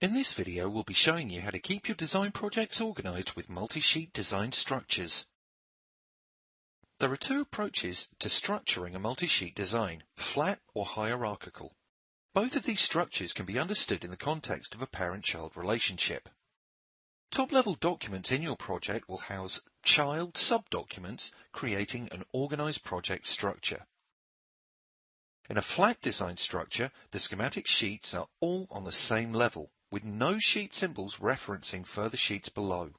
In this video, we'll be showing you how to keep your design projects organized with multi-sheet design structures. There are two approaches to structuring a multi-sheet design, flat or hierarchical. Both of these structures can be understood in the context of a parent-child relationship. Top-level documents in your project will house child sub-documents, creating an organized project structure. In a flat design structure, the schematic sheets are all on the same level, with no sheet symbols referencing further sheets below.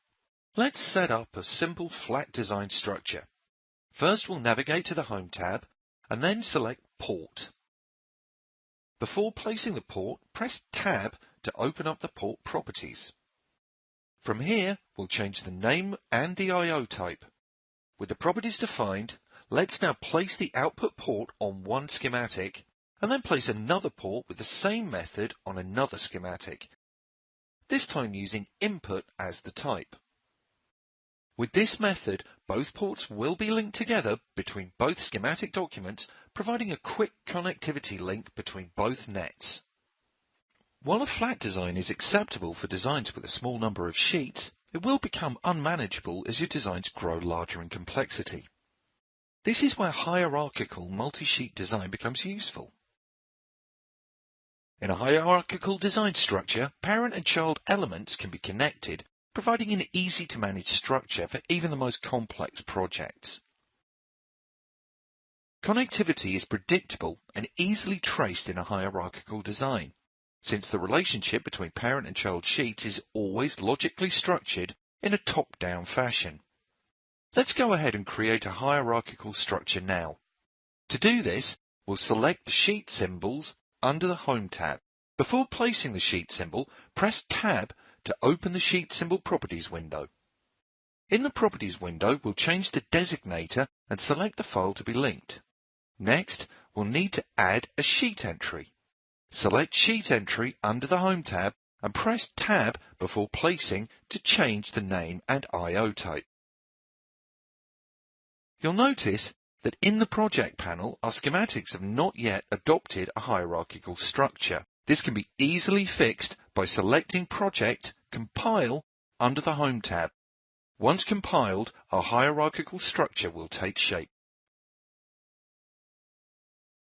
Let's set up a simple flat design structure. First, we'll navigate to the Home tab and then select Port. Before placing the port, press Tab to open up the port properties. From here, we'll change the name and the I/O type. With the properties defined, let's now place the output port on one schematic and then place another port with the same method on another schematic, this time using input as the type. With this method, both ports will be linked together between both schematic documents, providing a quick connectivity link between both nets. While a flat design is acceptable for designs with a small number of sheets, it will become unmanageable as your designs grow larger in complexity. This is where hierarchical multi-sheet design becomes useful. In a hierarchical design structure, parent and child elements can be connected, providing an easy-to-manage structure for even the most complex projects. Connectivity is predictable and easily traced in a hierarchical design, since the relationship between parent and child sheets is always logically structured in a top-down fashion. Let's go ahead and create a hierarchical structure now. To do this, we'll select the sheet symbols under the Home tab. Before placing the sheet symbol, press Tab to open the sheet symbol properties window. In the properties window, we'll change the designator and select the file to be linked. Next, we'll need to add a sheet entry. Select Sheet Entry under the Home tab and press Tab before placing to change the name and I/O type. You'll notice that in the project panel, our schematics have not yet adopted a hierarchical structure. This can be easily fixed by selecting Project, Compile under the Home tab. Once compiled, our hierarchical structure will take shape.